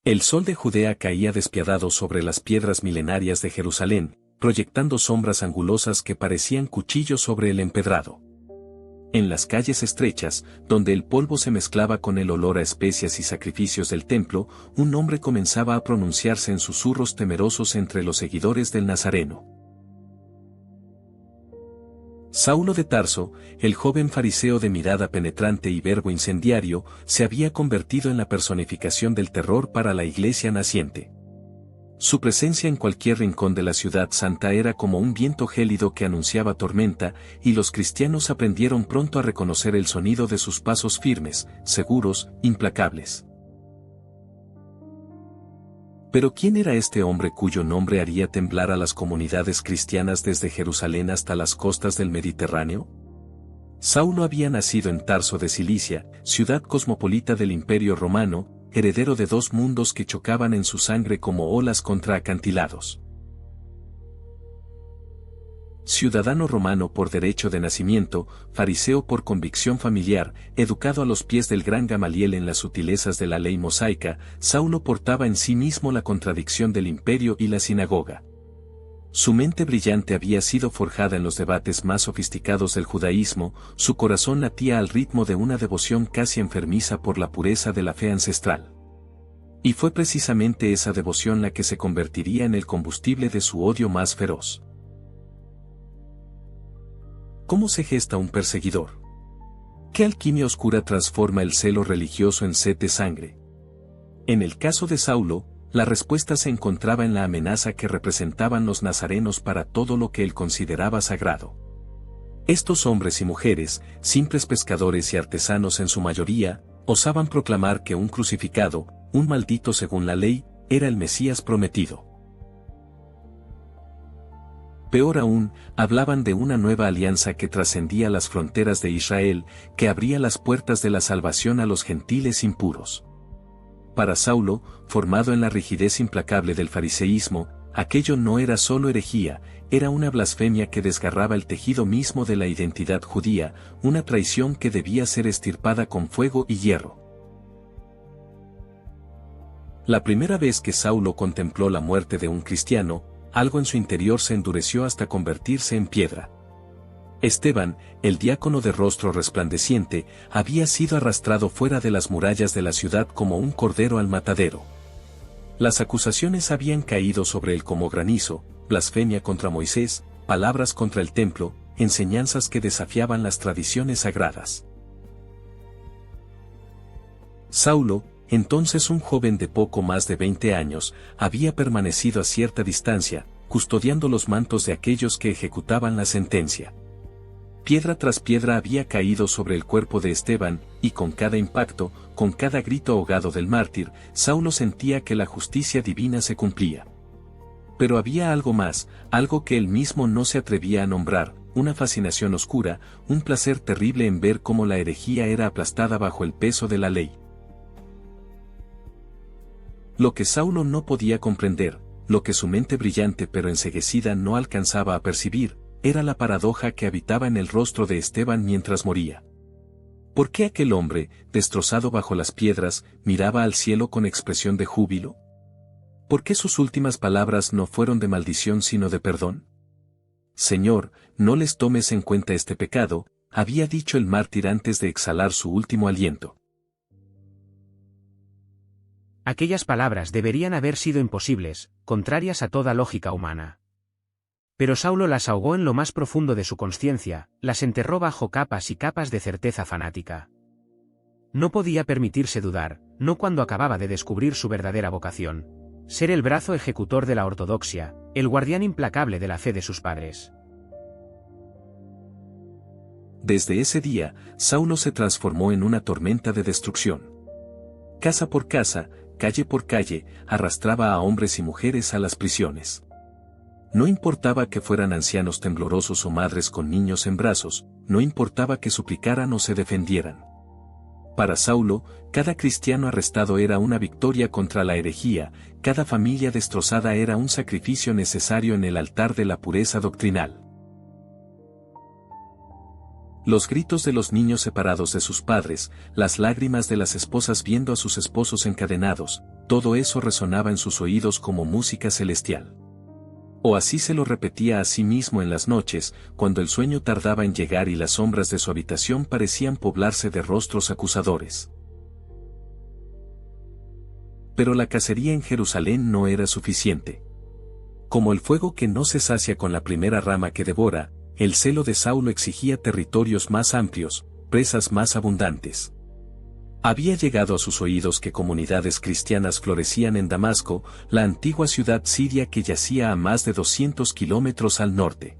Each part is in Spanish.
El sol de Judea caía despiadado sobre las piedras milenarias de Jerusalén, proyectando sombras angulosas que parecían cuchillos sobre el empedrado. En las calles estrechas, donde el polvo se mezclaba con el olor a especias y sacrificios del templo, un nombre comenzaba a pronunciarse en susurros temerosos entre los seguidores del Nazareno. Saulo de Tarso, el joven fariseo de mirada penetrante y verbo incendiario, se había convertido en la personificación del terror para la iglesia naciente. Su presencia en cualquier rincón de la ciudad santa era como un viento gélido que anunciaba tormenta, y los cristianos aprendieron pronto a reconocer el sonido de sus pasos firmes, seguros, implacables. Pero ¿quién era este hombre cuyo nombre haría temblar a las comunidades cristianas desde Jerusalén hasta las costas del Mediterráneo? Saulo había nacido en Tarso de Cilicia, ciudad cosmopolita del Imperio Romano, heredero de dos mundos que chocaban en su sangre como olas contra acantilados. Ciudadano romano por derecho de nacimiento, fariseo por convicción familiar, educado a los pies del gran Gamaliel en las sutilezas de la ley mosaica, Saulo portaba en sí mismo la contradicción del imperio y la sinagoga. Su mente brillante había sido forjada en los debates más sofisticados del judaísmo, su corazón latía al ritmo de una devoción casi enfermiza por la pureza de la fe ancestral. Y fue precisamente esa devoción la que se convertiría en el combustible de su odio más feroz. ¿Cómo se gesta un perseguidor? ¿Qué alquimia oscura transforma el celo religioso en sed de sangre? En el caso de Saulo, la respuesta se encontraba en la amenaza que representaban los nazarenos para todo lo que él consideraba sagrado. Estos hombres y mujeres, simples pescadores y artesanos en su mayoría, osaban proclamar que un crucificado, un maldito según la ley, era el Mesías prometido. Peor aún, hablaban de una nueva alianza que trascendía las fronteras de Israel, que abría las puertas de la salvación a los gentiles impuros. Para Saulo, formado en la rigidez implacable del fariseísmo, aquello no era solo herejía, era una blasfemia que desgarraba el tejido mismo de la identidad judía, una traición que debía ser extirpada con fuego y hierro. La primera vez que Saulo contempló la muerte de un cristiano, algo en su interior se endureció hasta convertirse en piedra. Esteban, el diácono de rostro resplandeciente, había sido arrastrado fuera de las murallas de la ciudad como un cordero al matadero. Las acusaciones habían caído sobre él como granizo, blasfemia contra Moisés, palabras contra el templo, enseñanzas que desafiaban las tradiciones sagradas. Saulo, entonces un joven de poco más de 20 años, había permanecido a cierta distancia, custodiando los mantos de aquellos que ejecutaban la sentencia. Piedra tras piedra había caído sobre el cuerpo de Esteban, y con cada impacto, con cada grito ahogado del mártir, Saulo sentía que la justicia divina se cumplía. Pero había algo más, algo que él mismo no se atrevía a nombrar, una fascinación oscura, un placer terrible en ver cómo la herejía era aplastada bajo el peso de la ley. Lo que Saulo no podía comprender, lo que su mente brillante pero enceguecida no alcanzaba a percibir, era la paradoja que habitaba en el rostro de Esteban mientras moría. ¿Por qué aquel hombre, destrozado bajo las piedras, miraba al cielo con expresión de júbilo? ¿Por qué sus últimas palabras no fueron de maldición sino de perdón? Señor, no les tomes en cuenta este pecado, había dicho el mártir antes de exhalar su último aliento. Aquellas palabras deberían haber sido imposibles, contrarias a toda lógica humana. Pero Saulo las ahogó en lo más profundo de su consciencia, las enterró bajo capas y capas de certeza fanática. No podía permitirse dudar, no cuando acababa de descubrir su verdadera vocación: ser el brazo ejecutor de la ortodoxia, el guardián implacable de la fe de sus padres. Desde ese día, Saulo se transformó en una tormenta de destrucción. Casa por casa, calle por calle, arrastraba a hombres y mujeres a las prisiones. No importaba que fueran ancianos temblorosos o madres con niños en brazos, no importaba que suplicaran o se defendieran. Para Saulo, cada cristiano arrestado era una victoria contra la herejía, cada familia destrozada era un sacrificio necesario en el altar de la pureza doctrinal. Los gritos de los niños separados de sus padres, las lágrimas de las esposas viendo a sus esposos encadenados, todo eso resonaba en sus oídos como música celestial. O así se lo repetía a sí mismo en las noches, cuando el sueño tardaba en llegar y las sombras de su habitación parecían poblarse de rostros acusadores. Pero la cacería en Jerusalén no era suficiente. Como el fuego que no se sacia con la primera rama que devora, el celo de Saulo exigía territorios más amplios, presas más abundantes. Había llegado a sus oídos que comunidades cristianas florecían en Damasco, la antigua ciudad siria que yacía a más de 200 kilómetros al norte.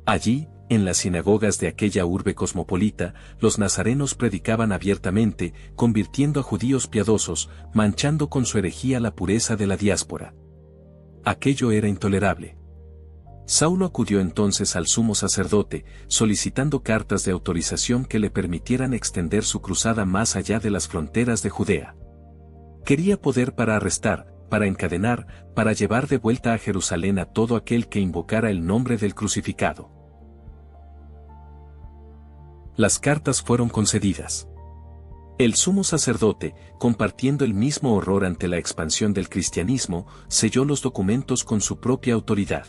Allí, en las sinagogas de aquella urbe cosmopolita, los nazarenos predicaban abiertamente, convirtiendo a judíos piadosos, manchando con su herejía la pureza de la diáspora. Aquello era intolerable. Saulo acudió entonces al sumo sacerdote, solicitando cartas de autorización que le permitieran extender su cruzada más allá de las fronteras de Judea. Quería poder para arrestar, para encadenar, para llevar de vuelta a Jerusalén a todo aquel que invocara el nombre del crucificado. Las cartas fueron concedidas. El sumo sacerdote, compartiendo el mismo horror ante la expansión del cristianismo, selló los documentos con su propia autoridad.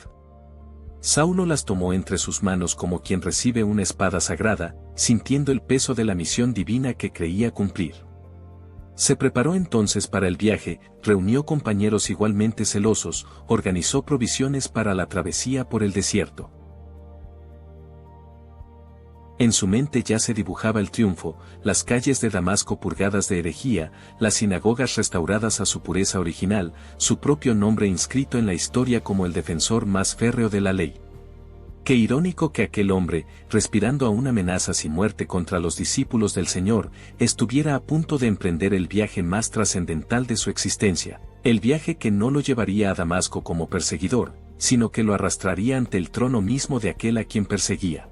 Saulo las tomó entre sus manos como quien recibe una espada sagrada, sintiendo el peso de la misión divina que creía cumplir. Se preparó entonces para el viaje, reunió compañeros igualmente celosos, organizó provisiones para la travesía por el desierto. En su mente ya se dibujaba el triunfo, las calles de Damasco purgadas de herejía, las sinagogas restauradas a su pureza original, su propio nombre inscrito en la historia como el defensor más férreo de la ley. Qué irónico que aquel hombre, respirando aún amenazas y muerte contra los discípulos del Señor, estuviera a punto de emprender el viaje más trascendental de su existencia, el viaje que no lo llevaría a Damasco como perseguidor, sino que lo arrastraría ante el trono mismo de aquel a quien perseguía.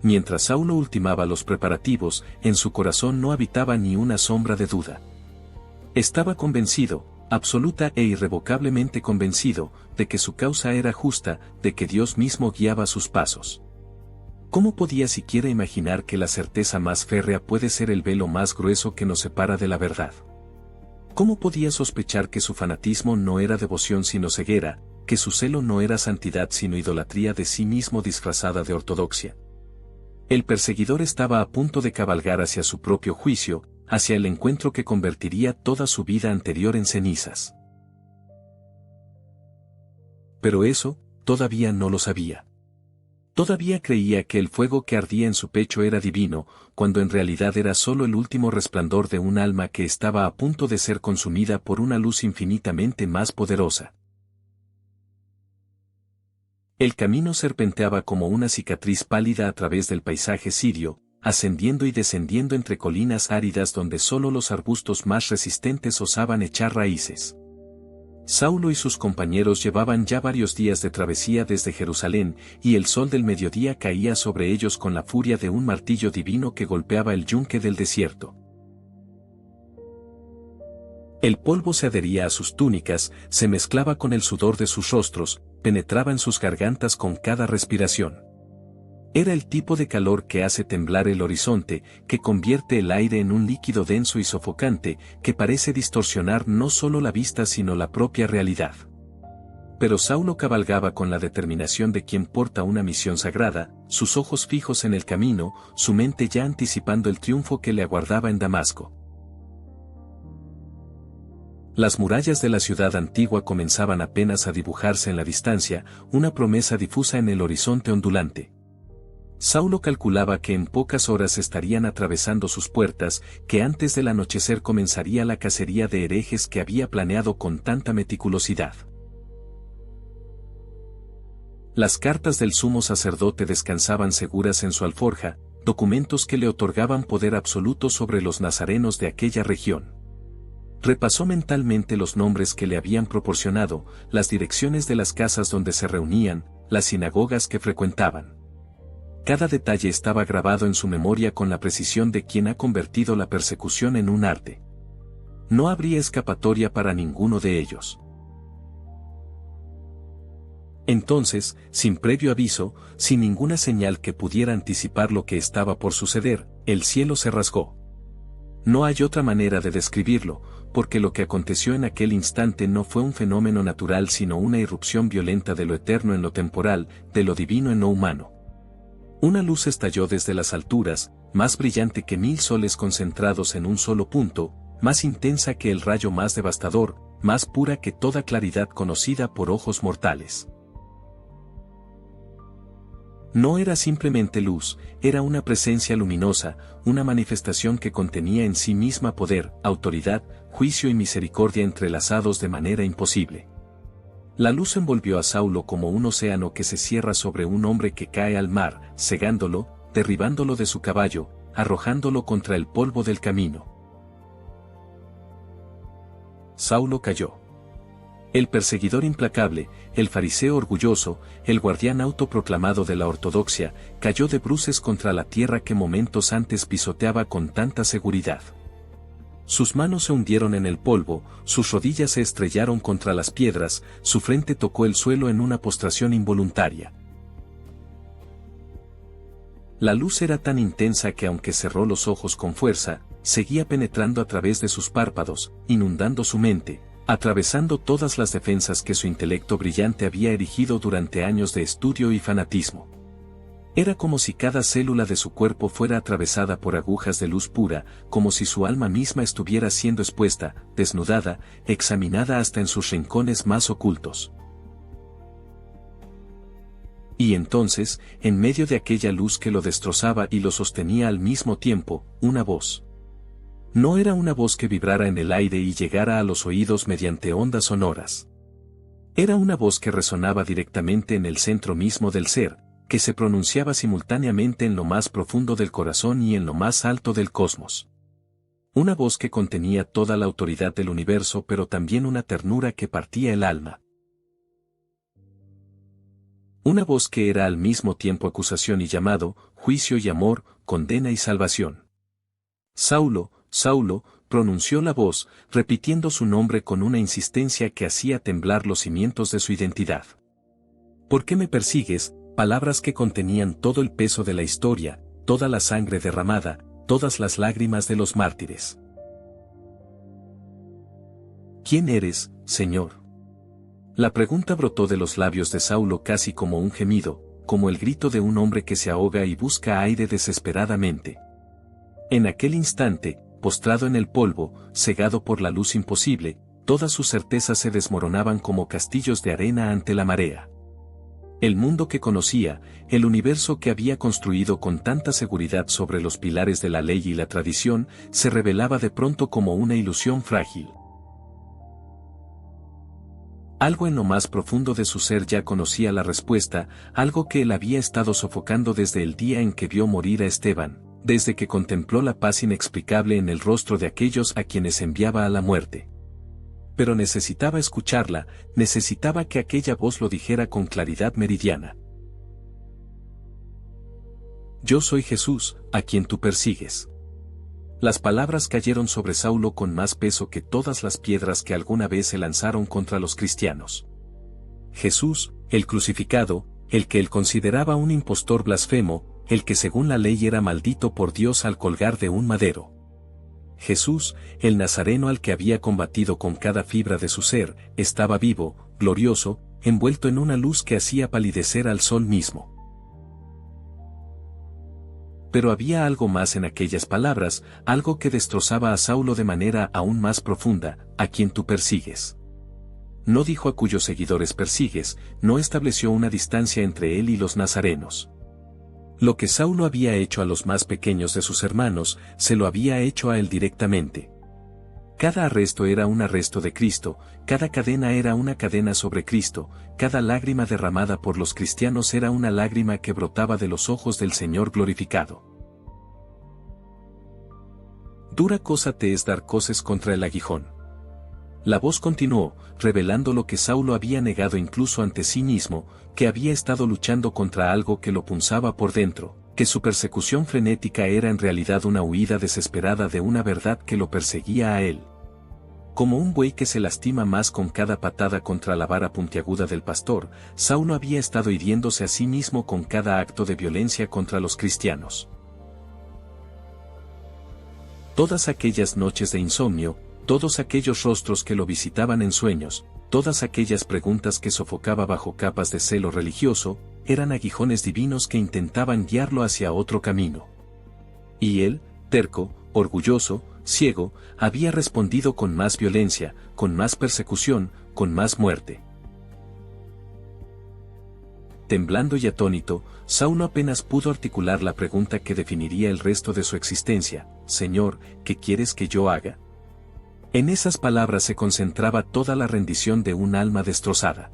Mientras Saulo ultimaba los preparativos, en su corazón no habitaba ni una sombra de duda. Estaba convencido, absoluta e irrevocablemente convencido, de que su causa era justa, de que Dios mismo guiaba sus pasos. ¿Cómo podía siquiera imaginar que la certeza más férrea puede ser el velo más grueso que nos separa de la verdad? ¿Cómo podía sospechar que su fanatismo no era devoción sino ceguera, que su celo no era santidad sino idolatría de sí mismo disfrazada de ortodoxia? El perseguidor estaba a punto de cabalgar hacia su propio juicio, hacia el encuentro que convertiría toda su vida anterior en cenizas. Pero eso, todavía no lo sabía. Todavía creía que el fuego que ardía en su pecho era divino, cuando en realidad era solo el último resplandor de un alma que estaba a punto de ser consumida por una luz infinitamente más poderosa. El camino serpenteaba como una cicatriz pálida a través del paisaje sirio, ascendiendo y descendiendo entre colinas áridas donde solo los arbustos más resistentes osaban echar raíces. Saulo y sus compañeros llevaban ya varios días de travesía desde Jerusalén, y el sol del mediodía caía sobre ellos con la furia de un martillo divino que golpeaba el yunque del desierto. El polvo se adhería a sus túnicas, se mezclaba con el sudor de sus rostros, penetraba en sus gargantas con cada respiración. Era el tipo de calor que hace temblar el horizonte, que convierte el aire en un líquido denso y sofocante, que parece distorsionar no solo la vista sino la propia realidad. Pero Saulo cabalgaba con la determinación de quien porta una misión sagrada, sus ojos fijos en el camino, su mente ya anticipando el triunfo que le aguardaba en Damasco. Las murallas de la ciudad antigua comenzaban apenas a dibujarse en la distancia, una promesa difusa en el horizonte ondulante. Saulo calculaba que en pocas horas estarían atravesando sus puertas, que antes del anochecer comenzaría la cacería de herejes que había planeado con tanta meticulosidad. Las cartas del sumo sacerdote descansaban seguras en su alforja, documentos que le otorgaban poder absoluto sobre los nazarenos de aquella región. Repasó mentalmente los nombres que le habían proporcionado, las direcciones de las casas donde se reunían, las sinagogas que frecuentaban. Cada detalle estaba grabado en su memoria con la precisión de quien ha convertido la persecución en un arte. No habría escapatoria para ninguno de ellos. Entonces, sin previo aviso, sin ninguna señal que pudiera anticipar lo que estaba por suceder, el cielo se rasgó. No hay otra manera de describirlo, porque lo que aconteció en aquel instante no fue un fenómeno natural sino una irrupción violenta de lo eterno en lo temporal, de lo divino en lo humano. Una luz estalló desde las alturas, más brillante que 1000 soles concentrados en un solo punto, más intensa que el rayo más devastador, más pura que toda claridad conocida por ojos mortales. No era simplemente luz, era una presencia luminosa, una manifestación que contenía en sí misma poder, autoridad, juicio y misericordia entrelazados de manera imposible. La luz envolvió a Saulo como un océano que se cierra sobre un hombre que cae al mar, cegándolo, derribándolo de su caballo, arrojándolo contra el polvo del camino. Saulo cayó. El perseguidor implacable, el fariseo orgulloso, el guardián autoproclamado de la ortodoxia, cayó de bruces contra la tierra que momentos antes pisoteaba con tanta seguridad. Sus manos se hundieron en el polvo, sus rodillas se estrellaron contra las piedras, su frente tocó el suelo en una postración involuntaria. La luz era tan intensa que aunque cerró los ojos con fuerza, seguía penetrando a través de sus párpados, inundando su mente, atravesando todas las defensas que su intelecto brillante había erigido durante años de estudio y fanatismo. Era como si cada célula de su cuerpo fuera atravesada por agujas de luz pura, como si su alma misma estuviera siendo expuesta, desnudada, examinada hasta en sus rincones más ocultos. Y entonces, en medio de aquella luz que lo destrozaba y lo sostenía al mismo tiempo, una voz. No era una voz que vibrara en el aire y llegara a los oídos mediante ondas sonoras. Era una voz que resonaba directamente en el centro mismo del ser, que se pronunciaba simultáneamente en lo más profundo del corazón y en lo más alto del cosmos. Una voz que contenía toda la autoridad del universo pero también una ternura que partía el alma. Una voz que era al mismo tiempo acusación y llamado, juicio y amor, condena y salvación. Saulo, Saulo, pronunció la voz, repitiendo su nombre con una insistencia que hacía temblar los cimientos de su identidad. ¿Por qué me persigues? Palabras que contenían todo el peso de la historia, toda la sangre derramada, todas las lágrimas de los mártires. ¿Quién eres, Señor? La pregunta brotó de los labios de Saulo casi como un gemido, como el grito de un hombre que se ahoga y busca aire desesperadamente. En aquel instante, postrado en el polvo, cegado por la luz imposible, todas sus certezas se desmoronaban como castillos de arena ante la marea. El mundo que conocía, el universo que había construido con tanta seguridad sobre los pilares de la ley y la tradición, se revelaba de pronto como una ilusión frágil. Algo en lo más profundo de su ser ya conocía la respuesta, algo que él había estado sofocando desde el día en que vio morir a Esteban, desde que contempló la paz inexplicable en el rostro de aquellos a quienes enviaba a la muerte. Pero necesitaba escucharla, necesitaba que aquella voz lo dijera con claridad meridiana. Yo soy Jesús, a quien tú persigues. Las palabras cayeron sobre Saulo con más peso que todas las piedras que alguna vez se lanzaron contra los cristianos. Jesús, el crucificado, el que él consideraba un impostor blasfemo, el que según la ley era maldito por Dios al colgar de un madero. Jesús, el Nazareno al que había combatido con cada fibra de su ser, estaba vivo, glorioso, envuelto en una luz que hacía palidecer al sol mismo. Pero había algo más en aquellas palabras, algo que destrozaba a Saulo de manera aún más profunda, a quien tú persigues. No dijo a cuyos seguidores persigues, no estableció una distancia entre él y los nazarenos. Lo que Saulo había hecho a los más pequeños de sus hermanos, se lo había hecho a él directamente. Cada arresto era un arresto de Cristo, cada cadena era una cadena sobre Cristo, cada lágrima derramada por los cristianos era una lágrima que brotaba de los ojos del Señor glorificado. Dura cosa te es dar coces contra el aguijón. La voz continuó, revelando lo que Saulo había negado incluso ante sí mismo, que había estado luchando contra algo que lo punzaba por dentro, que su persecución frenética era en realidad una huida desesperada de una verdad que lo perseguía a él. Como un buey que se lastima más con cada patada contra la vara puntiaguda del pastor, Saulo había estado hiriéndose a sí mismo con cada acto de violencia contra los cristianos. Todas aquellas noches de insomnio, todos aquellos rostros que lo visitaban en sueños, todas aquellas preguntas que sofocaba bajo capas de celo religioso, eran aguijones divinos que intentaban guiarlo hacia otro camino. Y él, terco, orgulloso, ciego, había respondido con más violencia, con más persecución, con más muerte. Temblando y atónito, Saulo apenas pudo articular la pregunta que definiría el resto de su existencia: «Señor, ¿qué quieres que yo haga?». En esas palabras se concentraba toda la rendición de un alma destrozada.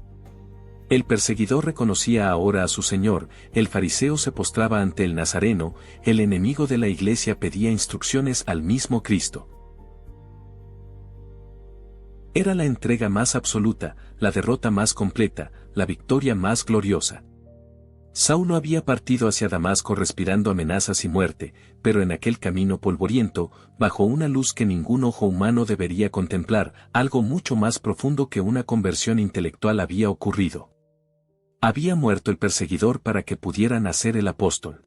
El perseguidor reconocía ahora a su Señor, el fariseo se postraba ante el Nazareno, el enemigo de la iglesia pedía instrucciones al mismo Cristo. Era la entrega más absoluta, la derrota más completa, la victoria más gloriosa. Saulo había partido hacia Damasco respirando amenazas y muerte, pero en aquel camino polvoriento, bajo una luz que ningún ojo humano debería contemplar, algo mucho más profundo que una conversión intelectual había ocurrido. Había muerto el perseguidor para que pudiera nacer el apóstol.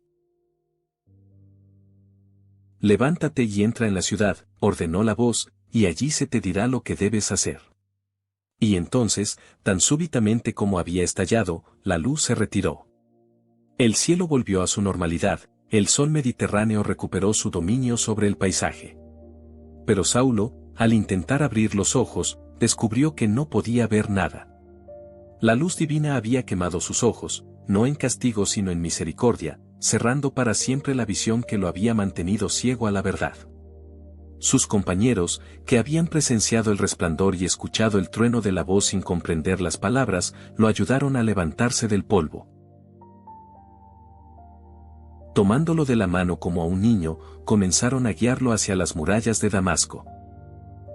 «Levántate y entra en la ciudad», ordenó la voz, «y allí se te dirá lo que debes hacer». Y entonces, tan súbitamente como había estallado, la luz se retiró. El cielo volvió a su normalidad, el sol mediterráneo recuperó su dominio sobre el paisaje. Pero Saulo, al intentar abrir los ojos, descubrió que no podía ver nada. La luz divina había quemado sus ojos, no en castigo sino en misericordia, cerrando para siempre la visión que lo había mantenido ciego a la verdad. Sus compañeros, que habían presenciado el resplandor y escuchado el trueno de la voz sin comprender las palabras, lo ayudaron a levantarse del polvo. Tomándolo de la mano como a un niño, comenzaron a guiarlo hacia las murallas de Damasco.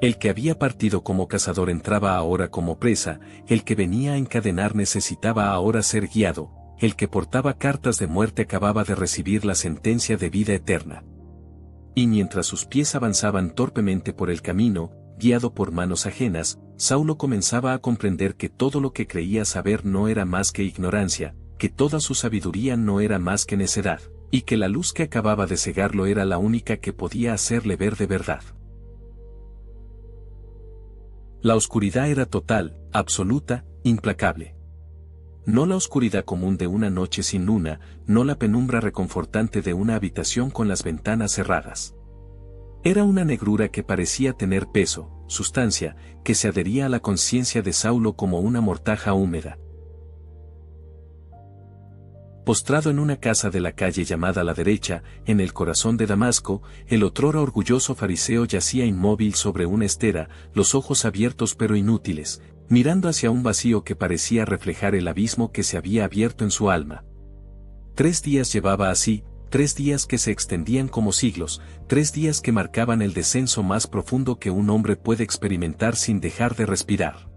El que había partido como cazador entraba ahora como presa, el que venía a encadenar necesitaba ahora ser guiado, el que portaba cartas de muerte acababa de recibir la sentencia de vida eterna. Y mientras sus pies avanzaban torpemente por el camino, guiado por manos ajenas, Saulo comenzaba a comprender que todo lo que creía saber no era más que ignorancia, que toda su sabiduría no era más que necedad, y que la luz que acababa de cegarlo era la única que podía hacerle ver de verdad. La oscuridad era total, absoluta, implacable. No la oscuridad común de una noche sin luna, no la penumbra reconfortante de una habitación con las ventanas cerradas. Era una negrura que parecía tener peso, sustancia, que se adhería a la conciencia de Saulo como una mortaja húmeda. Postrado en una casa de la calle llamada La Derecha, en el corazón de Damasco, el otrora orgulloso fariseo yacía inmóvil sobre una estera, los ojos abiertos pero inútiles, mirando hacia un vacío que parecía reflejar el abismo que se había abierto en su alma. 3 días llevaba así, 3 días que se extendían como siglos, 3 días que marcaban el descenso más profundo que un hombre puede experimentar sin dejar de respirar.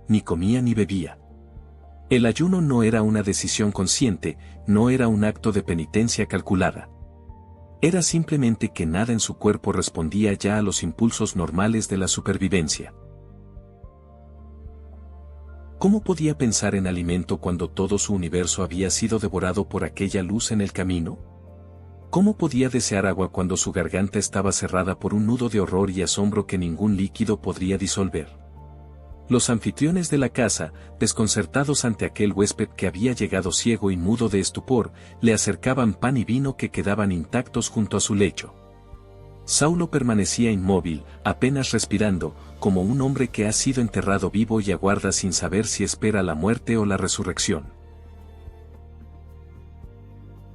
Ni comía ni bebía. El ayuno no era una decisión consciente, no era un acto de penitencia calculada. Era simplemente que nada en su cuerpo respondía ya a los impulsos normales de la supervivencia. ¿Cómo podía pensar en alimento cuando todo su universo había sido devorado por aquella luz en el camino? ¿Cómo podía desear agua cuando su garganta estaba cerrada por un nudo de horror y asombro que ningún líquido podría disolver? Los anfitriones de la casa, desconcertados ante aquel huésped que había llegado ciego y mudo de estupor, le acercaban pan y vino que quedaban intactos junto a su lecho. Saulo permanecía inmóvil, apenas respirando, como un hombre que ha sido enterrado vivo y aguarda sin saber si espera la muerte o la resurrección.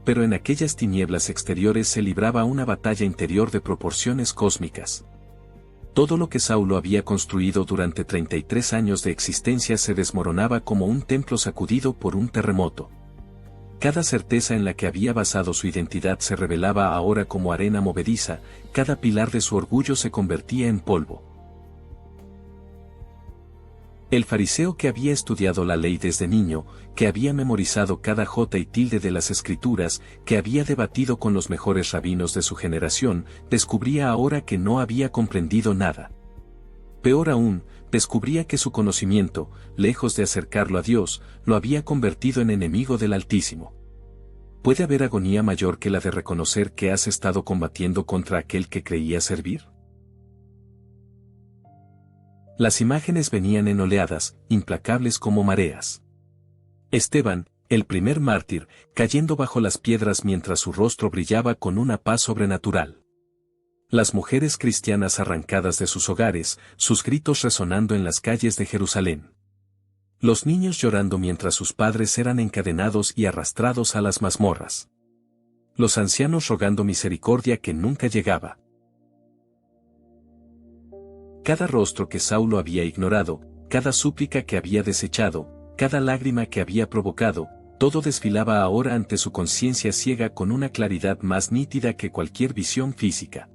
Pero en aquellas tinieblas exteriores se libraba una batalla interior de proporciones cósmicas. Todo lo que Saulo había construido durante 33 años de existencia se desmoronaba como un templo sacudido por un terremoto. Cada certeza en la que había basado su identidad se revelaba ahora como arena movediza, cada pilar de su orgullo se convertía en polvo. El fariseo que había estudiado la ley desde niño, que había memorizado cada jota y tilde de las escrituras, que había debatido con los mejores rabinos de su generación, descubría ahora que no había comprendido nada. Peor aún, descubría que su conocimiento, lejos de acercarlo a Dios, lo había convertido en enemigo del Altísimo. ¿Puede haber agonía mayor que la de reconocer que has estado combatiendo contra aquel que creía servir? Las imágenes venían en oleadas, implacables como mareas. Esteban, el primer mártir, cayendo bajo las piedras mientras su rostro brillaba con una paz sobrenatural. Las mujeres cristianas arrancadas de sus hogares, sus gritos resonando en las calles de Jerusalén. Los niños llorando mientras sus padres eran encadenados y arrastrados a las mazmorras. Los ancianos rogando misericordia que nunca llegaba. Cada rostro que Saulo había ignorado, cada súplica que había desechado, cada lágrima que había provocado, todo desfilaba ahora ante su conciencia ciega con una claridad más nítida que cualquier visión física.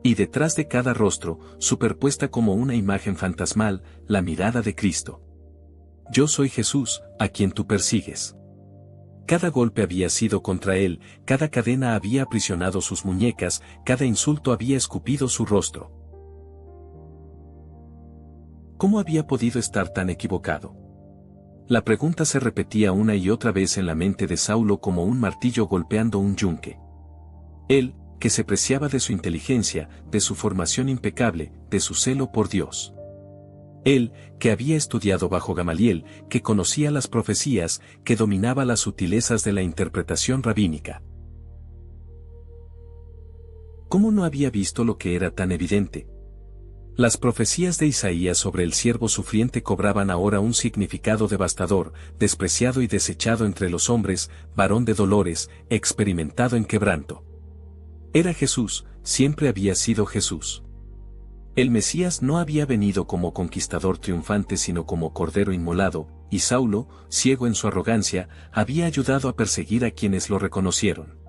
Y detrás de cada rostro, superpuesta como una imagen fantasmal, la mirada de Cristo. Yo soy Jesús, a quien tú persigues. Cada golpe había sido contra él, cada cadena había aprisionado sus muñecas, cada insulto había escupido su rostro. ¿Cómo había podido estar tan equivocado? La pregunta se repetía una y otra vez en la mente de Saulo como un martillo golpeando un yunque. Él, que se preciaba de su inteligencia, de su formación impecable, de su celo por Dios. Él, que había estudiado bajo Gamaliel, que conocía las profecías, que dominaba las sutilezas de la interpretación rabínica. ¿Cómo no había visto lo que era tan evidente? Las profecías de Isaías sobre el siervo sufriente cobraban ahora un significado devastador, despreciado y desechado entre los hombres, varón de dolores, experimentado en quebranto. Era Jesús, siempre había sido Jesús. El Mesías no había venido como conquistador triunfante sino como cordero inmolado, y Saulo, ciego en su arrogancia, había ayudado a perseguir a quienes lo reconocieron.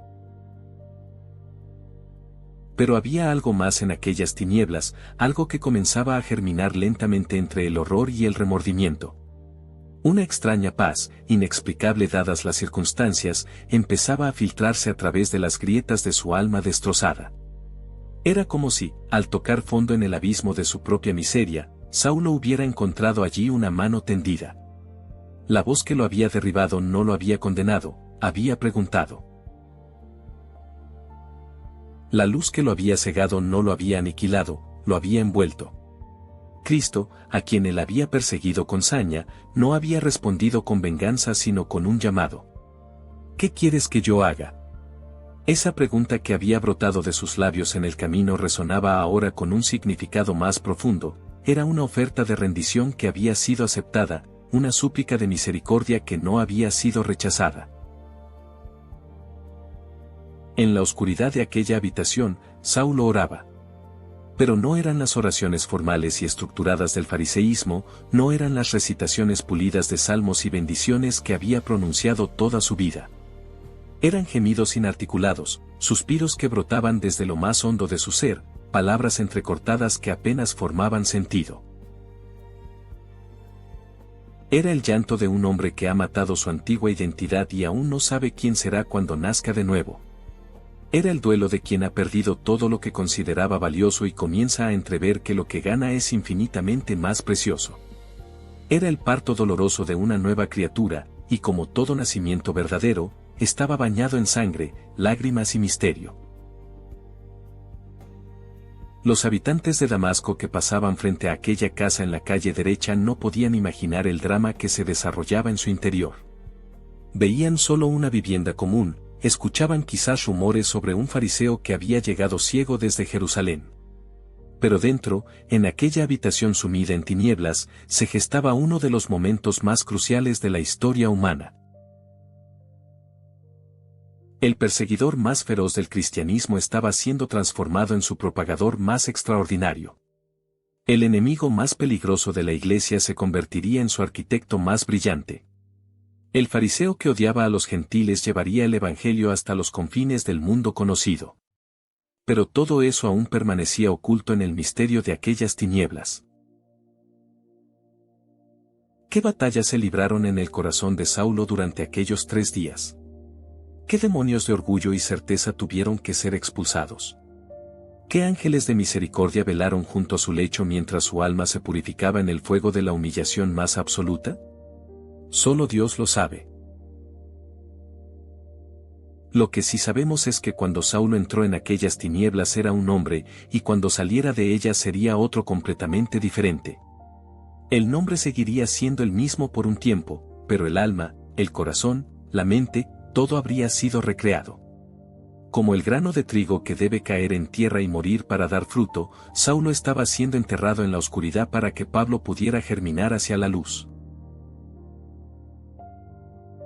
Pero había algo más en aquellas tinieblas, algo que comenzaba a germinar lentamente entre el horror y el remordimiento. Una extraña paz, inexplicable dadas las circunstancias, empezaba a filtrarse a través de las grietas de su alma destrozada. Era como si, al tocar fondo en el abismo de su propia miseria, Saulo hubiera encontrado allí una mano tendida. La voz que lo había derribado no lo había condenado, había preguntado. La luz que lo había cegado no lo había aniquilado, lo había envuelto. Cristo, a quien él había perseguido con saña, no había respondido con venganza sino con un llamado. ¿Qué quieres que yo haga? Esa pregunta que había brotado de sus labios en el camino resonaba ahora con un significado más profundo, era una oferta de rendición que había sido aceptada, una súplica de misericordia que no había sido rechazada. En la oscuridad de aquella habitación, Saulo oraba. Pero no eran las oraciones formales y estructuradas del fariseísmo, no eran las recitaciones pulidas de salmos y bendiciones que había pronunciado toda su vida. Eran gemidos inarticulados, suspiros que brotaban desde lo más hondo de su ser, palabras entrecortadas que apenas formaban sentido. Era el llanto de un hombre que ha matado su antigua identidad y aún no sabe quién será cuando nazca de nuevo. Era el duelo de quien ha perdido todo lo que consideraba valioso y comienza a entrever que lo que gana es infinitamente más precioso. Era el parto doloroso de una nueva criatura, y como todo nacimiento verdadero, estaba bañado en sangre, lágrimas y misterio. Los habitantes de Damasco que pasaban frente a aquella casa en la calle derecha no podían imaginar el drama que se desarrollaba en su interior. Veían solo una vivienda común, escuchaban quizás rumores sobre un fariseo que había llegado ciego desde Jerusalén. Pero dentro, en aquella habitación sumida en tinieblas, se gestaba uno de los momentos más cruciales de la historia humana. El perseguidor más feroz del cristianismo estaba siendo transformado en su propagador más extraordinario. El enemigo más peligroso de la Iglesia se convertiría en su arquitecto más brillante. El fariseo que odiaba a los gentiles llevaría el Evangelio hasta los confines del mundo conocido. Pero todo eso aún permanecía oculto en el misterio de aquellas tinieblas. ¿Qué batallas se libraron en el corazón de Saulo durante aquellos 3 días? ¿Qué demonios de orgullo y certeza tuvieron que ser expulsados? ¿Qué ángeles de misericordia velaron junto a su lecho mientras su alma se purificaba en el fuego de la humillación más absoluta? Solo Dios lo sabe. Lo que sí sabemos es que cuando Saulo entró en aquellas tinieblas era un hombre, y cuando saliera de ellas sería otro completamente diferente. El nombre seguiría siendo el mismo por un tiempo, pero el alma, el corazón, la mente, todo habría sido recreado. Como el grano de trigo que debe caer en tierra y morir para dar fruto, Saulo estaba siendo enterrado en la oscuridad para que Pablo pudiera germinar hacia la luz.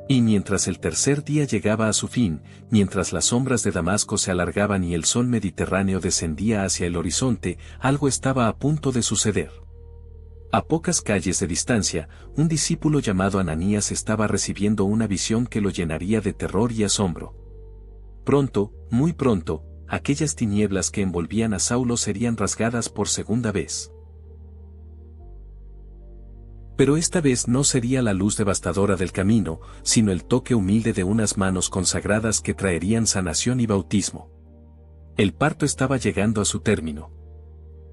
Y mientras el tercer día llegaba a su fin, mientras las sombras de Damasco se alargaban y el sol Mediterráneo descendía hacia el horizonte, algo estaba a punto de suceder. A pocas calles de distancia, un discípulo llamado Ananías estaba recibiendo una visión que lo llenaría de terror y asombro. Pronto, muy pronto, aquellas tinieblas que envolvían a Saulo serían rasgadas por segunda vez. Pero esta vez no sería la luz devastadora del camino, sino el toque humilde de unas manos consagradas que traerían sanación y bautismo. El parto estaba llegando a su término.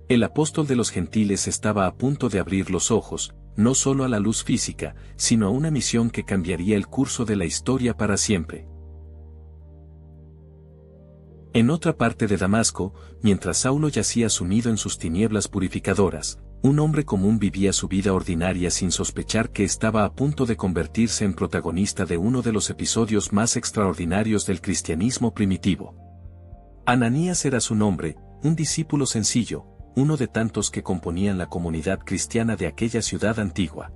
El apóstol de los gentiles estaba a punto de abrir los ojos, no solo a la luz física, sino a una misión que cambiaría el curso de la historia para siempre. En otra parte de Damasco, mientras Saulo yacía sumido en sus tinieblas purificadoras, un hombre común vivía su vida ordinaria sin sospechar que estaba a punto de convertirse en protagonista de uno de los episodios más extraordinarios del cristianismo primitivo. Ananías era su nombre, un discípulo sencillo, uno de tantos que componían la comunidad cristiana de aquella ciudad antigua.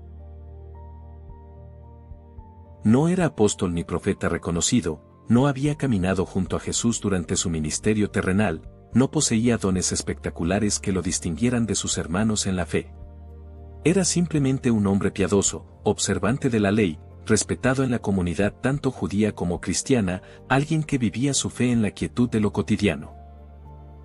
No era apóstol ni profeta reconocido, no había caminado junto a Jesús durante su ministerio terrenal, no poseía dones espectaculares que lo distinguieran de sus hermanos en la fe. Era simplemente un hombre piadoso, observante de la ley, respetado en la comunidad tanto judía como cristiana, alguien que vivía su fe en la quietud de lo cotidiano.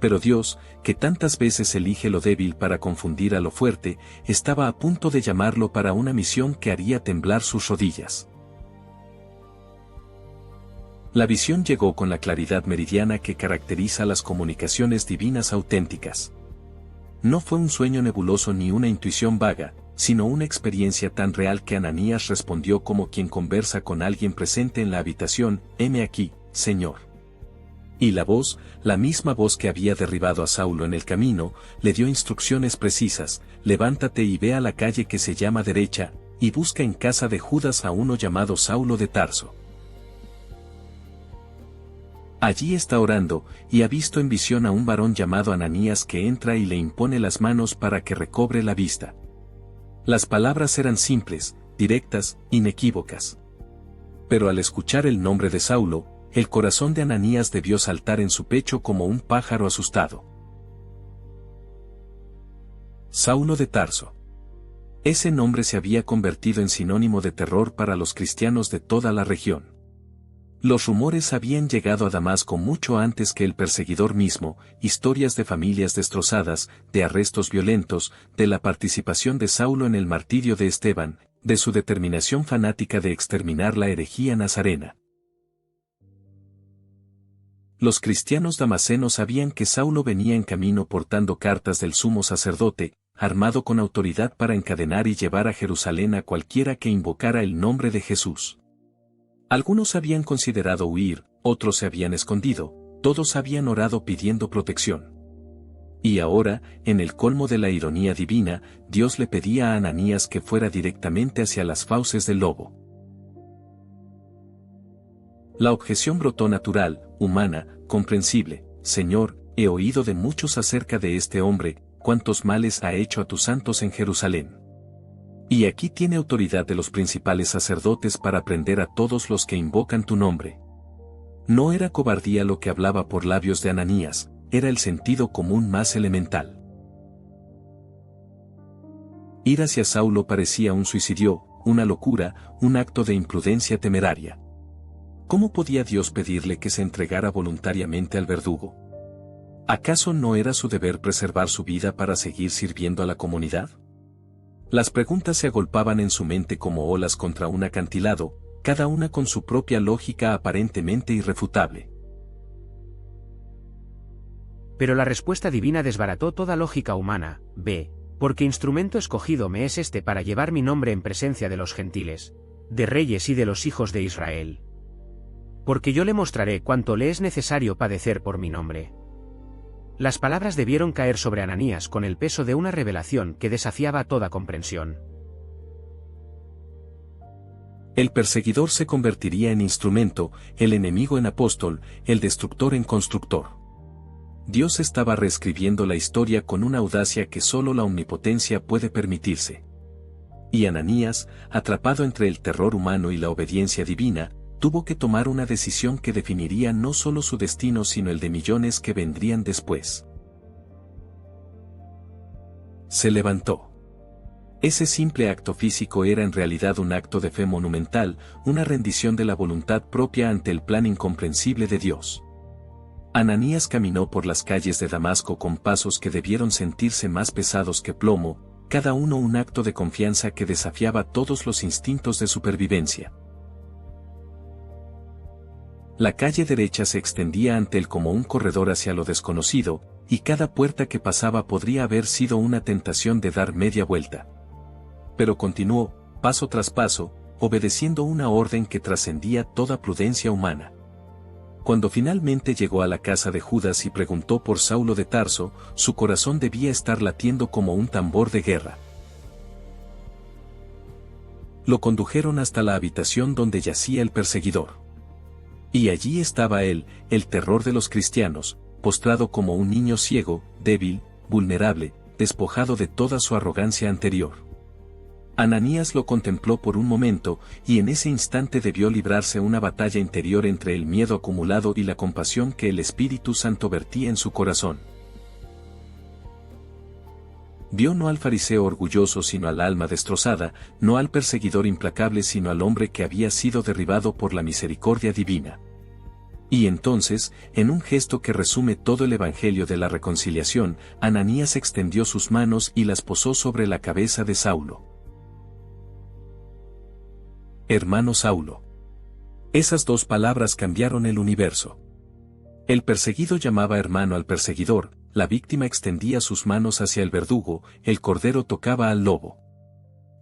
Pero Dios, que tantas veces elige lo débil para confundir a lo fuerte, estaba a punto de llamarlo para una misión que haría temblar sus rodillas. La visión llegó con la claridad meridiana que caracteriza las comunicaciones divinas auténticas. No fue un sueño nebuloso ni una intuición vaga, sino una experiencia tan real que Ananías respondió como quien conversa con alguien presente en la habitación: «Heme aquí, Señor». Y la voz, la misma voz que había derribado a Saulo en el camino, le dio instrucciones precisas: «Levántate y ve a la calle que se llama derecha, y busca en casa de Judas a uno llamado Saulo de Tarso. Allí está orando, y ha visto en visión a un varón llamado Ananías que entra y le impone las manos para que recobre la vista». Las palabras eran simples, directas, inequívocas. Pero al escuchar el nombre de Saulo, el corazón de Ananías debió saltar en su pecho como un pájaro asustado. Saulo de Tarso. Ese nombre se había convertido en sinónimo de terror para los cristianos de toda la región. Los rumores habían llegado a Damasco mucho antes que el perseguidor mismo: historias de familias destrozadas, de arrestos violentos, de la participación de Saulo en el martirio de Esteban, de su determinación fanática de exterminar la herejía nazarena. Los cristianos damascenos sabían que Saulo venía en camino portando cartas del sumo sacerdote, armado con autoridad para encadenar y llevar a Jerusalén a cualquiera que invocara el nombre de Jesús. Algunos habían considerado huir, otros se habían escondido, todos habían orado pidiendo protección. Y ahora, en el colmo de la ironía divina, Dios le pedía a Ananías que fuera directamente hacia las fauces del lobo. La objeción brotó natural, humana, comprensible: «Señor, he oído de muchos acerca de este hombre, cuántos males ha hecho a tus santos en Jerusalén. Y aquí tiene autoridad de los principales sacerdotes para prender a todos los que invocan tu nombre». No era cobardía lo que hablaba por labios de Ananías, era el sentido común más elemental. Ir hacia Saulo parecía un suicidio, una locura, un acto de imprudencia temeraria. ¿Cómo podía Dios pedirle que se entregara voluntariamente al verdugo? ¿Acaso no era su deber preservar su vida para seguir sirviendo a la comunidad? Las preguntas se agolpaban en su mente como olas contra un acantilado, cada una con su propia lógica aparentemente irrefutable. Pero la respuesta divina desbarató toda lógica humana. Porque instrumento escogido me es este para llevar mi nombre en presencia de los gentiles, de reyes y de los hijos de Israel. Porque yo le mostraré cuánto le es necesario padecer por mi nombre. Las palabras debieron caer sobre Ananías con el peso de una revelación que desafiaba toda comprensión. El perseguidor se convertiría en instrumento, el enemigo en apóstol, el destructor en constructor. Dios estaba reescribiendo la historia con una audacia que solo la omnipotencia puede permitirse. Y Ananías, atrapado entre el terror humano y la obediencia divina, tuvo que tomar una decisión que definiría no solo su destino sino el de millones que vendrían después. Se levantó. Ese simple acto físico era en realidad un acto de fe monumental, una rendición de la voluntad propia ante el plan incomprensible de Dios. Ananías caminó por las calles de Damasco con pasos que debieron sentirse más pesados que plomo, cada uno un acto de confianza que desafiaba todos los instintos de supervivencia. La calle derecha se extendía ante él como un corredor hacia lo desconocido, y cada puerta que pasaba podría haber sido una tentación de dar media vuelta. Pero continuó, paso tras paso, obedeciendo una orden que trascendía toda prudencia humana. Cuando finalmente llegó a la casa de Judas y preguntó por Saulo de Tarso, su corazón debía estar latiendo como un tambor de guerra. Lo condujeron hasta la habitación donde yacía el perseguidor. Y allí estaba él, el terror de los cristianos, postrado como un niño ciego, débil, vulnerable, despojado de toda su arrogancia anterior. Ananías lo contempló por un momento, y en ese instante debió librarse una batalla interior entre el miedo acumulado y la compasión que el Espíritu Santo vertía en su corazón. Vio no al fariseo orgulloso sino al alma destrozada, no al perseguidor implacable sino al hombre que había sido derribado por la misericordia divina. Y entonces, en un gesto que resume todo el evangelio de la reconciliación, Ananías extendió sus manos y las posó sobre la cabeza de Saulo. Hermano Saulo. Esas dos palabras cambiaron el universo. El perseguido llamaba hermano al perseguidor, la víctima extendía sus manos hacia el verdugo, el cordero tocaba al lobo.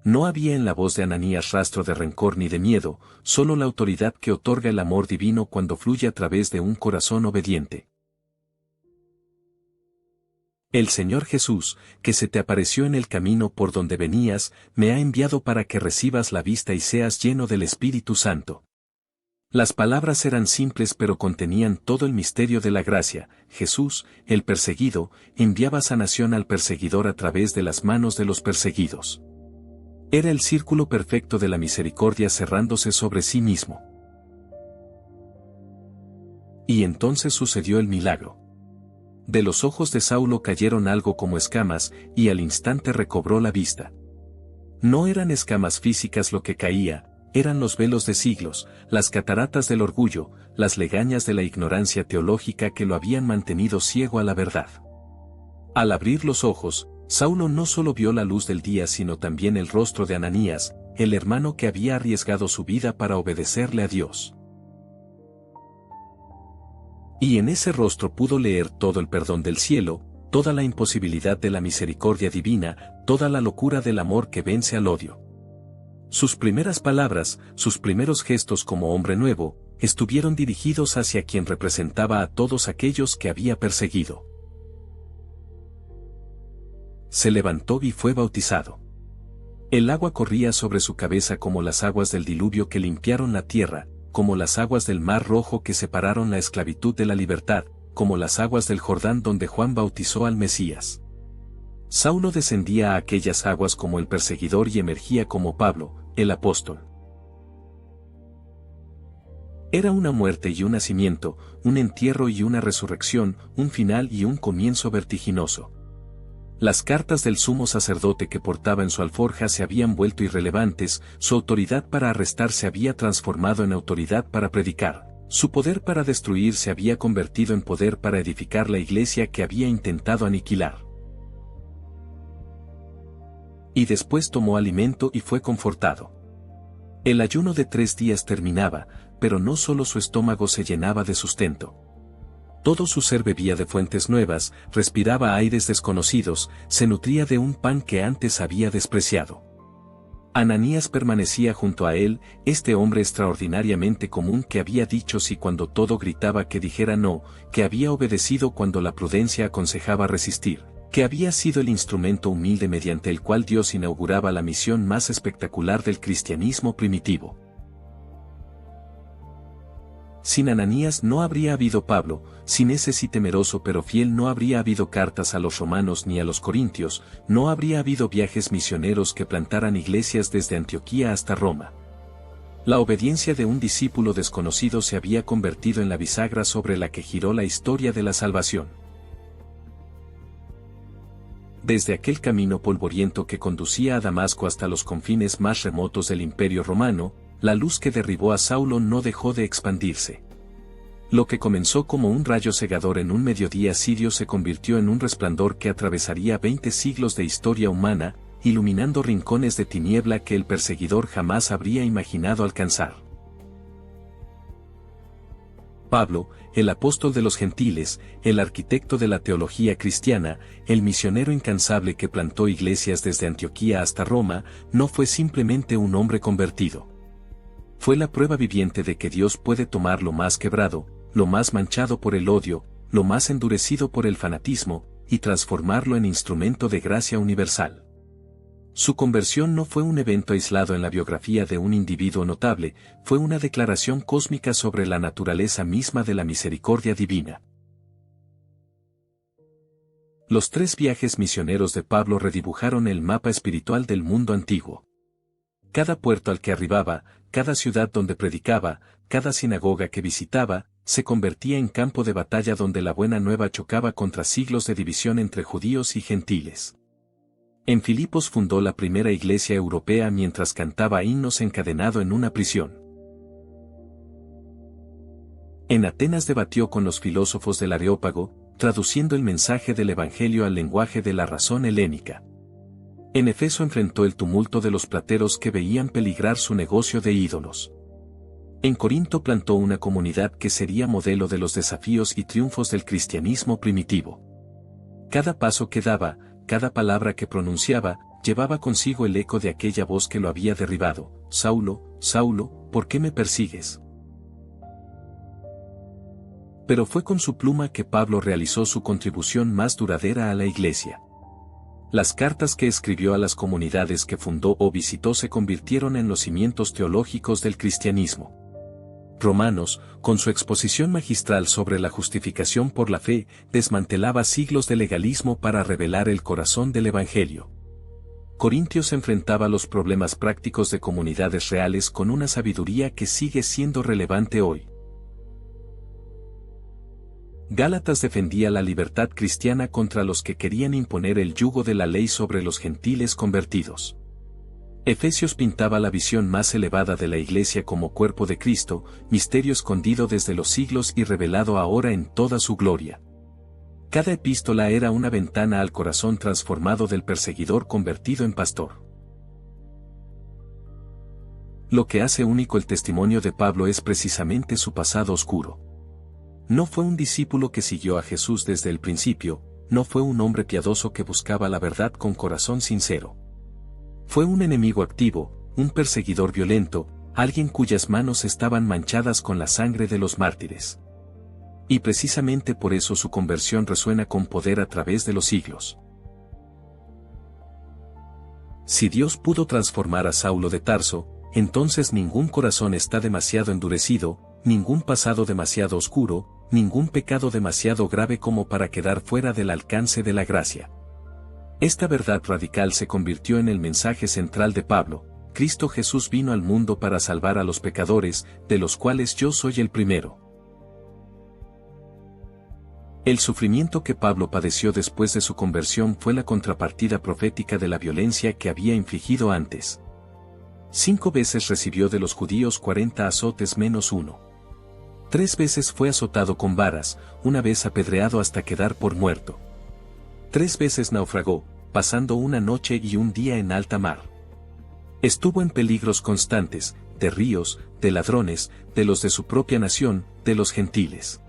No había en la voz de Ananías rastro de rencor ni de miedo, solo la autoridad que otorga el amor divino cuando fluye a través de un corazón obediente. El Señor Jesús, que se te apareció en el camino por donde venías, me ha enviado para que recibas la vista y seas lleno del Espíritu Santo. Las palabras eran simples pero contenían todo el misterio de la gracia. Jesús, el perseguido, enviaba sanación al perseguidor a través de las manos de los perseguidos. Era el círculo perfecto de la misericordia cerrándose sobre sí mismo. Y entonces sucedió el milagro. De los ojos de Saulo cayeron algo como escamas, y al instante recobró la vista. No eran escamas físicas lo que caía, eran los velos de siglos, las cataratas del orgullo, las legañas de la ignorancia teológica que lo habían mantenido ciego a la verdad. Al abrir los ojos, Saulo no solo vio la luz del día sino también el rostro de Ananías, el hermano que había arriesgado su vida para obedecerle a Dios. Y en ese rostro pudo leer todo el perdón del cielo, toda la imposibilidad de la misericordia divina, toda la locura del amor que vence al odio. Sus primeras palabras, sus primeros gestos como hombre nuevo, estuvieron dirigidos hacia quien representaba a todos aquellos que había perseguido. Se levantó y fue bautizado. El agua corría sobre su cabeza como las aguas del diluvio que limpiaron la tierra, como las aguas del Mar Rojo que separaron la esclavitud de la libertad, como las aguas del Jordán donde Juan bautizó al Mesías. Saulo descendía a aquellas aguas como el perseguidor y emergía como Pablo, el apóstol. Era una muerte y un nacimiento, un entierro y una resurrección, un final y un comienzo vertiginoso. Las cartas del sumo sacerdote que portaba en su alforja se habían vuelto irrelevantes, su autoridad para arrestar se había transformado en autoridad para predicar, su poder para destruir se había convertido en poder para edificar la iglesia que había intentado aniquilar. Y después tomó alimento y fue confortado. El ayuno de 3 días terminaba, pero no solo su estómago se llenaba de sustento. Todo su ser bebía de fuentes nuevas, respiraba aires desconocidos, se nutría de un pan que antes había despreciado. Ananías permanecía junto a él, este hombre extraordinariamente común que había dicho sí cuando todo gritaba que dijera no, que había obedecido cuando la prudencia aconsejaba resistir, que había sido el instrumento humilde mediante el cual Dios inauguraba la misión más espectacular del cristianismo primitivo. Sin Ananías no habría habido Pablo, sin ese sí temeroso pero fiel no habría habido cartas a los romanos ni a los corintios, no habría habido viajes misioneros que plantaran iglesias desde Antioquía hasta Roma. La obediencia de un discípulo desconocido se había convertido en la bisagra sobre la que giró la historia de la salvación. Desde aquel camino polvoriento que conducía a Damasco hasta los confines más remotos del Imperio Romano, la luz que derribó a Saulo no dejó de expandirse. Lo que comenzó como un rayo cegador en un mediodía sirio se convirtió en un resplandor que atravesaría 20 siglos de historia humana, iluminando rincones de tiniebla que el perseguidor jamás habría imaginado alcanzar. Pablo, el apóstol de los gentiles, el arquitecto de la teología cristiana, el misionero incansable que plantó iglesias desde Antioquía hasta Roma, no fue simplemente un hombre convertido. Fue la prueba viviente de que Dios puede tomar lo más quebrado, lo más manchado por el odio, lo más endurecido por el fanatismo, y transformarlo en instrumento de gracia universal. Su conversión no fue un evento aislado en la biografía de un individuo notable, fue una declaración cósmica sobre la naturaleza misma de la misericordia divina. Los 3 viajes misioneros de Pablo redibujaron el mapa espiritual del mundo antiguo. Cada puerto al que arribaba, cada ciudad donde predicaba, cada sinagoga que visitaba, se convertía en campo de batalla donde la buena nueva chocaba contra siglos de división entre judíos y gentiles. En Filipos fundó la primera iglesia europea mientras cantaba himnos encadenado en una prisión. En Atenas debatió con los filósofos del Areópago, traduciendo el mensaje del Evangelio al lenguaje de la razón helénica. En Efeso enfrentó el tumulto de los plateros que veían peligrar su negocio de ídolos. En Corinto plantó una comunidad que sería modelo de los desafíos y triunfos del cristianismo primitivo. Cada paso que daba, cada palabra que pronunciaba, llevaba consigo el eco de aquella voz que lo había derribado: Saulo, Saulo, ¿por qué me persigues? Pero fue con su pluma que Pablo realizó su contribución más duradera a la iglesia. Las cartas que escribió a las comunidades que fundó o visitó se convirtieron en los cimientos teológicos del cristianismo. Romanos, con su exposición magistral sobre la justificación por la fe, desmantelaba siglos de legalismo para revelar el corazón del Evangelio. Corintios enfrentaba los problemas prácticos de comunidades reales con una sabiduría que sigue siendo relevante hoy. Gálatas defendía la libertad cristiana contra los que querían imponer el yugo de la ley sobre los gentiles convertidos. Efesios pintaba la visión más elevada de la Iglesia como cuerpo de Cristo, misterio escondido desde los siglos y revelado ahora en toda su gloria. Cada epístola era una ventana al corazón transformado del perseguidor convertido en pastor. Lo que hace único el testimonio de Pablo es precisamente su pasado oscuro. No fue un discípulo que siguió a Jesús desde el principio, no fue un hombre piadoso que buscaba la verdad con corazón sincero. Fue un enemigo activo, un perseguidor violento, alguien cuyas manos estaban manchadas con la sangre de los mártires. Y precisamente por eso su conversión resuena con poder a través de los siglos. Si Dios pudo transformar a Saulo de Tarso, entonces ningún corazón está demasiado endurecido, ningún pasado demasiado oscuro, ningún pecado demasiado grave como para quedar fuera del alcance de la gracia. Esta verdad radical se convirtió en el mensaje central de Pablo: Cristo Jesús vino al mundo para salvar a los pecadores, de los cuales yo soy el primero. El sufrimiento que Pablo padeció después de su conversión fue la contrapartida profética de la violencia que había infligido antes. 5 veces recibió de los judíos 40 azotes menos 1. 3 veces fue azotado con varas, una vez apedreado hasta quedar por muerto. 3 veces naufragó, pasando una noche y un día en alta mar. Estuvo en peligros constantes, de ríos, de ladrones, de los de su propia nación, de los gentiles.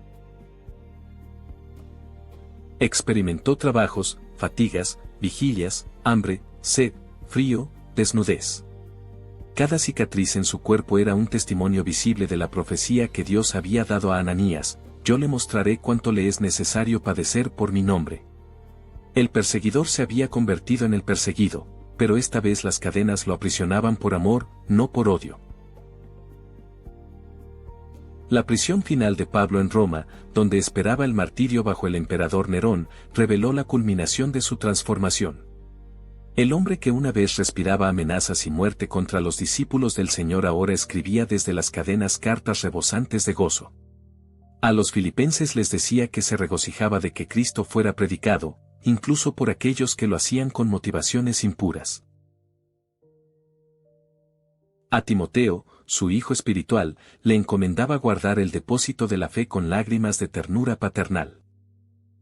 Experimentó trabajos, fatigas, vigilias, hambre, sed, frío, desnudez. Cada cicatriz en su cuerpo era un testimonio visible de la profecía que Dios había dado a Ananías: yo le mostraré cuánto le es necesario padecer por mi nombre. El perseguidor se había convertido en el perseguido, pero esta vez las cadenas lo aprisionaban por amor, no por odio. La prisión final de Pablo en Roma, donde esperaba el martirio bajo el emperador Nerón, reveló la culminación de su transformación. El hombre que una vez respiraba amenazas y muerte contra los discípulos del Señor ahora escribía desde las cadenas cartas rebosantes de gozo. A los filipenses les decía que se regocijaba de que Cristo fuera predicado, incluso por aquellos que lo hacían con motivaciones impuras. A Timoteo, su hijo espiritual, le encomendaba guardar el depósito de la fe con lágrimas de ternura paternal.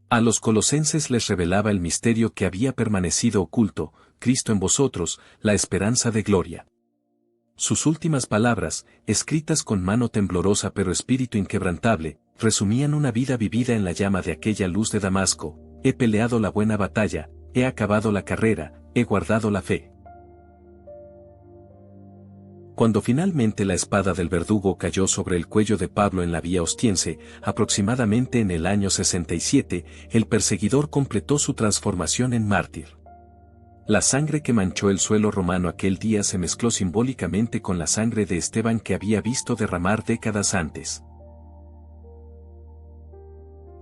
A los colosenses les revelaba el misterio que había permanecido oculto: Cristo en vosotros, la esperanza de gloria. Sus últimas palabras, escritas con mano temblorosa pero espíritu inquebrantable, resumían una vida vivida en la llama de aquella luz de Damasco: he peleado la buena batalla, he acabado la carrera, he guardado la fe. Cuando finalmente la espada del verdugo cayó sobre el cuello de Pablo en la vía Ostiense, aproximadamente en el año 67, el perseguidor completó su transformación en mártir. La sangre que manchó el suelo romano aquel día se mezcló simbólicamente con la sangre de Esteban que había visto derramar décadas antes.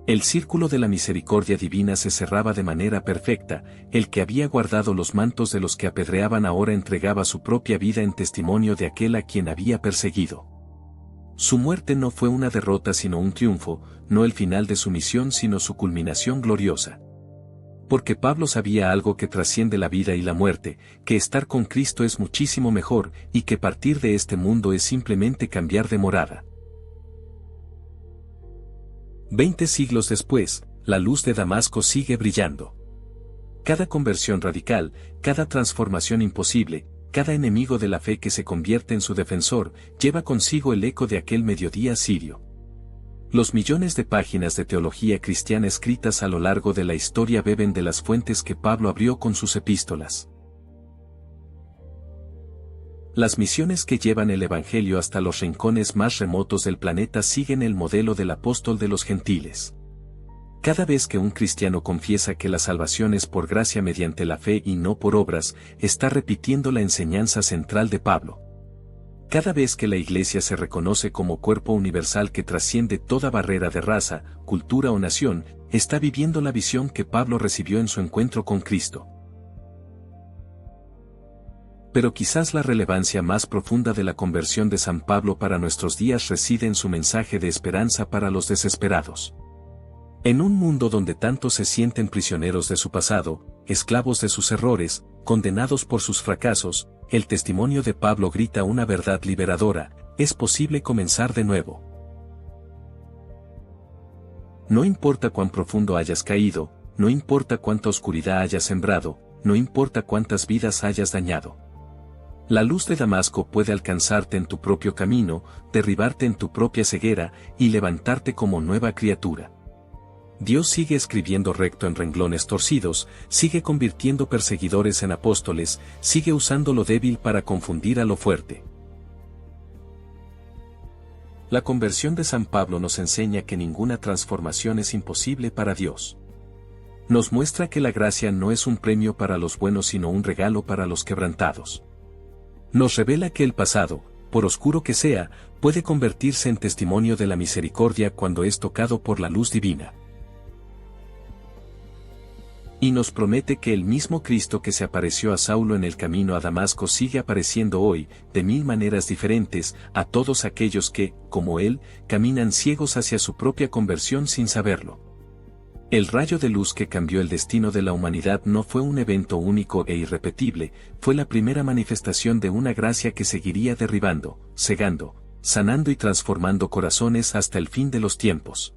El círculo de la misericordia divina se cerraba de manera perfecta: el que había guardado los mantos de los que apedreaban ahora entregaba su propia vida en testimonio de aquel a quien había perseguido. Su muerte no fue una derrota sino un triunfo, no el final de su misión sino su culminación gloriosa. Porque Pablo sabía algo que trasciende la vida y la muerte: que estar con Cristo es muchísimo mejor, y que partir de este mundo es simplemente cambiar de morada. 20 siglos después, la luz de Damasco sigue brillando. Cada conversión radical, cada transformación imposible, cada enemigo de la fe que se convierte en su defensor, lleva consigo el eco de aquel mediodía sirio. Los millones de páginas de teología cristiana escritas a lo largo de la historia beben de las fuentes que Pablo abrió con sus epístolas. Las misiones que llevan el Evangelio hasta los rincones más remotos del planeta siguen el modelo del apóstol de los gentiles. Cada vez que un cristiano confiesa que la salvación es por gracia mediante la fe y no por obras, está repitiendo la enseñanza central de Pablo. Cada vez que la Iglesia se reconoce como cuerpo universal que trasciende toda barrera de raza, cultura o nación, está viviendo la visión que Pablo recibió en su encuentro con Cristo. Pero quizás la relevancia más profunda de la conversión de San Pablo para nuestros días reside en su mensaje de esperanza para los desesperados. En un mundo donde tantos se sienten prisioneros de su pasado, esclavos de sus errores, condenados por sus fracasos, el testimonio de Pablo grita una verdad liberadora: es posible comenzar de nuevo. No importa cuán profundo hayas caído, no importa cuánta oscuridad hayas sembrado, no importa cuántas vidas hayas dañado. La luz de Damasco puede alcanzarte en tu propio camino, derribarte en tu propia ceguera, y levantarte como nueva criatura. Dios sigue escribiendo recto en renglones torcidos, sigue convirtiendo perseguidores en apóstoles, sigue usando lo débil para confundir a lo fuerte. La conversión de San Pablo nos enseña que ninguna transformación es imposible para Dios. Nos muestra que la gracia no es un premio para los buenos sino un regalo para los quebrantados. Nos revela que el pasado, por oscuro que sea, puede convertirse en testimonio de la misericordia cuando es tocado por la luz divina. Y nos promete que el mismo Cristo que se apareció a Saulo en el camino a Damasco sigue apareciendo hoy, de 1000 maneras diferentes, a todos aquellos que, como él, caminan ciegos hacia su propia conversión sin saberlo. El rayo de luz que cambió el destino de la humanidad no fue un evento único e irrepetible, fue la primera manifestación de una gracia que seguiría derribando, cegando, sanando y transformando corazones hasta el fin de los tiempos.